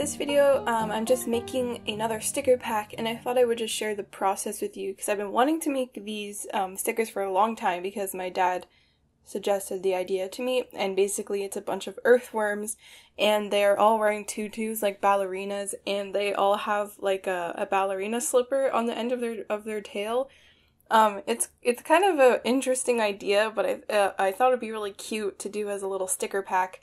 this video, I'm just making another sticker pack, and I thought I would just share the process with you because I've been wanting to make these stickers for a long time because my dad suggested the idea to me, and basically it's a bunch of earthworms and they're all wearing tutus like ballerinas, and they all have like a ballerina slipper on the end of their tail. It's kind of an interesting idea, but I thought it'd be really cute to do as a little sticker pack.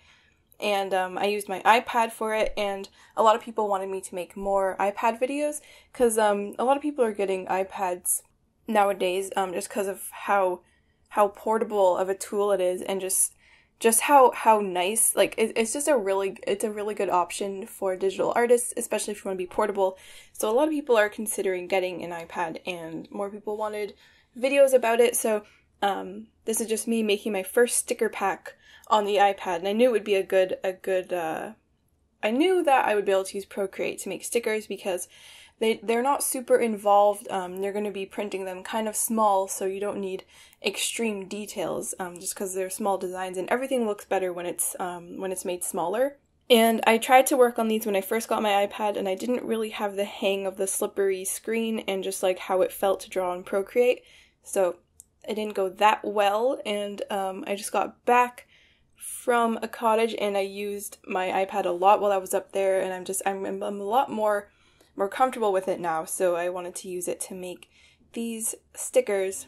And I used my iPad for it, and a lot of people wanted me to make more iPad videos, because a lot of people are getting iPads nowadays, just because of how portable of a tool it is, and just how nice, like, it's a really good option for digital artists, especially if you want to be portable. So a lot of people are considering getting an iPad, and more people wanted videos about it, so this is just me making my first sticker pack on the iPad, and I knew it would be I knew that I would be able to use Procreate to make stickers because they're not super involved. They're going to be printing them kind of small, so you don't need extreme details, just because they're small designs, and everything looks better when it's made smaller. And I tried to work on these when I first got my iPad, and I didn't really have the hang of the slippery screen and just like how it felt to draw on Procreate, so it didn't go that well. And I just got back from a cottage, and I used my iPad a lot while I was up there, and I'm a lot more comfortable with it now, so I wanted to use it to make these stickers.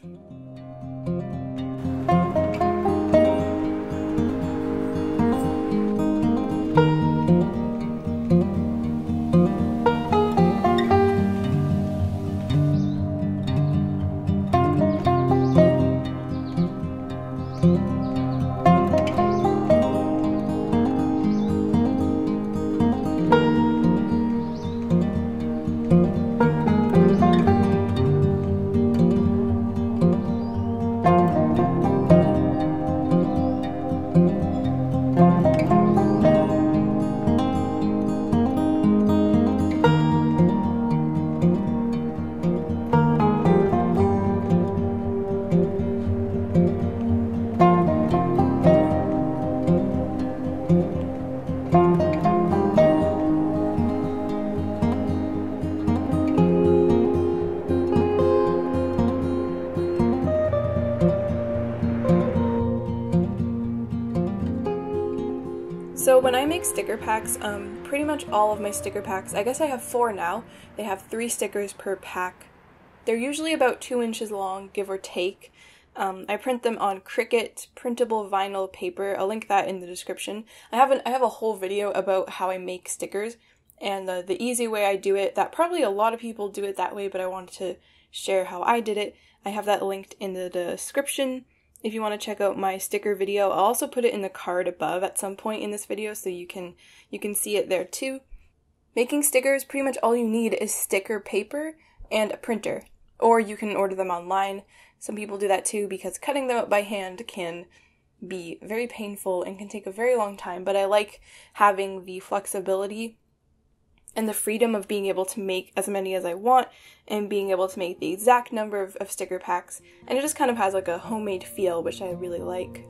So when I make sticker packs, pretty much all of my sticker packs, I guess I have 4 now, they have 3 stickers per pack. They're usually about 2 inches long, give or take. I print them on Cricut printable vinyl paper. I'll link that in the description. I have a whole video about how I make stickers, and the easy way I do it, that probably a lot of people do it that way, but I wanted to share how I did it. I have that linked in the description if you want to check out my sticker video. I'll also put it in the card above at some point in this video, so you can see it there too. Making stickers, pretty much all you need is sticker paper and a printer, or you can order them online. Some people do that too, because cutting them up by hand can be very painful and can take a very long time, but I like having the flexibility and the freedom of being able to make as many as I want, and being able to make the exact number of sticker packs, and it just kind of has like a homemade feel, which I really like.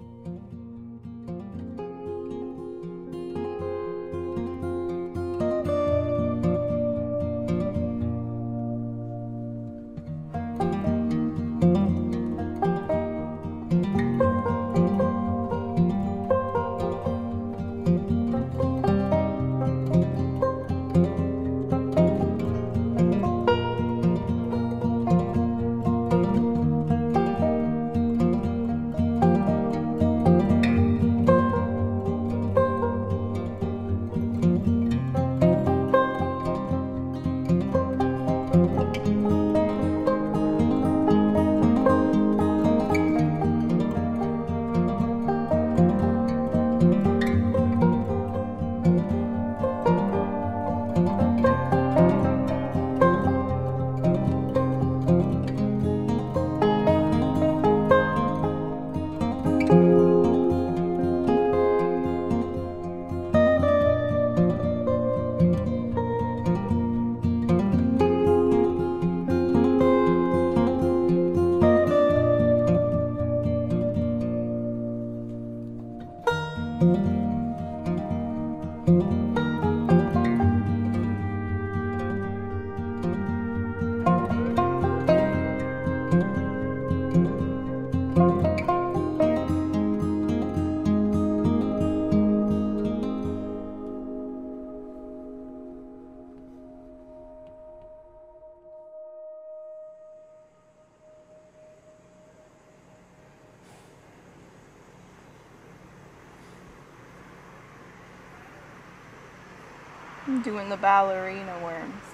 I'm doing the ballerina worms.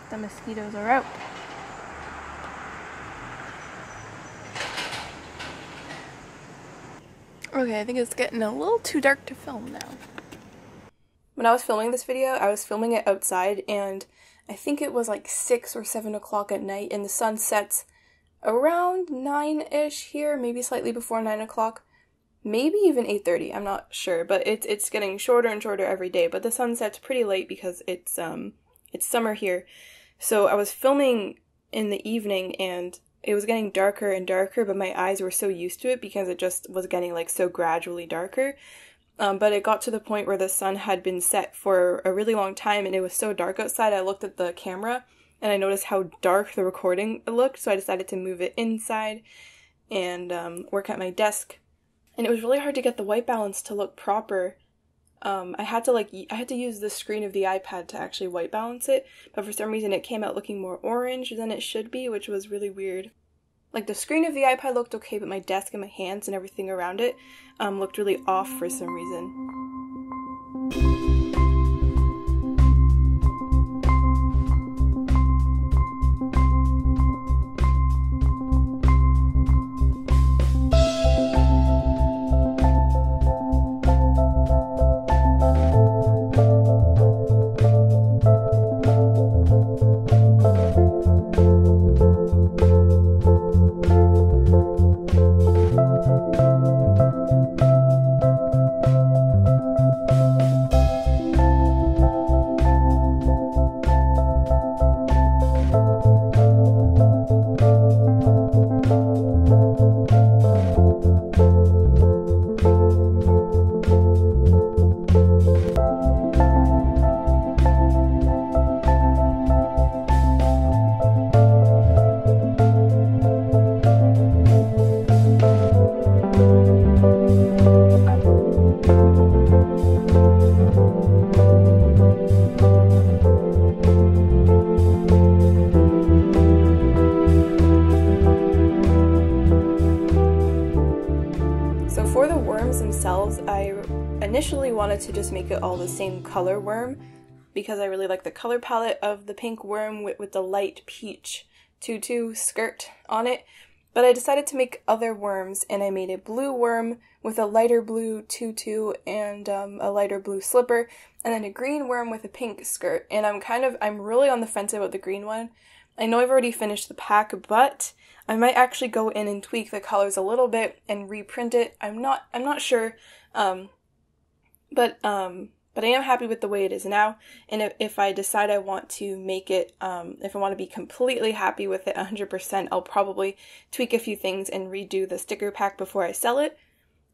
The mosquitoes are out. Okay, I think it's getting a little too dark to film now. When I was filming this video, I was filming it outside, and I think it was like 6 or 7 o'clock at night, and the sun sets around 9-ish here, maybe slightly before 9 o'clock. Maybe even 8:30, I'm not sure, but it's getting shorter and shorter every day, but the sun sets pretty late because it's summer here. So I was filming in the evening, and it was getting darker and darker, but my eyes were so used to it because it just was getting like so gradually darker. But it got to the point where the sun had been set for a really long time and it was so dark outside. I looked at the camera and I noticed how dark the recording looked, so I decided to move it inside and work at my desk. And it was really hard to get the white balance to look proper. I had to use the screen of the iPad to actually white balance it, but for some reason it came out looking more orange than it should be, which was really weird. Like, the screen of the iPad looked okay, but my desk and my hands and everything around it looked really off for some reason. Themselves, I initially wanted to just make it all the same color worm because I really like the color palette of the pink worm with the light peach tutu skirt on it, but I decided to make other worms, and I made a blue worm with a lighter blue tutu and a lighter blue slipper, and then a green worm with a pink skirt. And I'm really on the fence about the green one. I know I've already finished the pack, but I might actually go in and tweak the colors a little bit and reprint it. I'm not sure, but I am happy with the way it is now. And if I decide I want to make it, if I want to be completely happy with it 100%, I'll probably tweak a few things and redo the sticker pack before I sell it.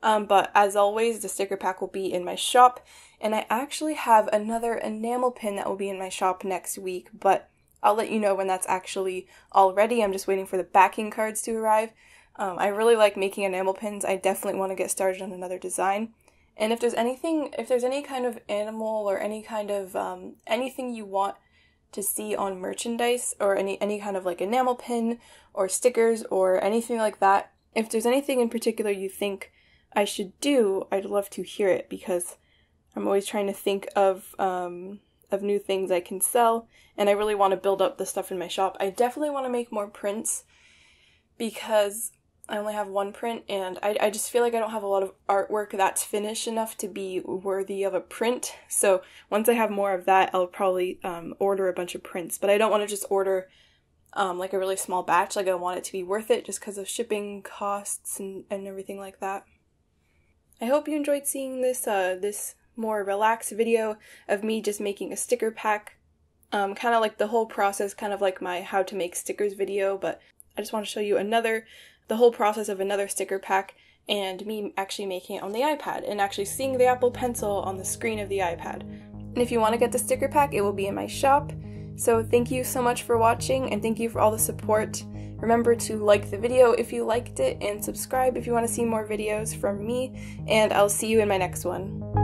But as always, the sticker pack will be in my shop, and I actually have another enamel pin that will be in my shop next week, but I'll let you know when that's actually all ready. I'm just waiting for the backing cards to arrive. I really like making enamel pins. I definitely want to get started on another design. And if there's any kind of animal or any kind of anything you want to see on merchandise, or any kind of like enamel pin or stickers or anything like that, if there's anything in particular you think I should do, I'd love to hear it, because I'm always trying to think of new things I can sell, and I really want to build up the stuff in my shop. I definitely want to make more prints because I only have one print, and I just feel like I don't have a lot of artwork that's finished enough to be worthy of a print. So once I have more of that, I'll probably order a bunch of prints. But I don't want to just order like a really small batch. Like, I want it to be worth it just because of shipping costs and everything like that. I hope you enjoyed seeing this this more relaxed video of me just making a sticker pack. Kind of like the whole process, kind of like my how to make stickers video, but I just want to show you the whole process of another sticker pack, and me actually making it on the iPad and actually seeing the Apple Pencil on the screen of the iPad. And if you want to get the sticker pack, it will be in my shop. So thank you so much for watching, and thank you for all the support. Remember to like the video if you liked it, and subscribe if you want to see more videos from me, and I'll see you in my next one.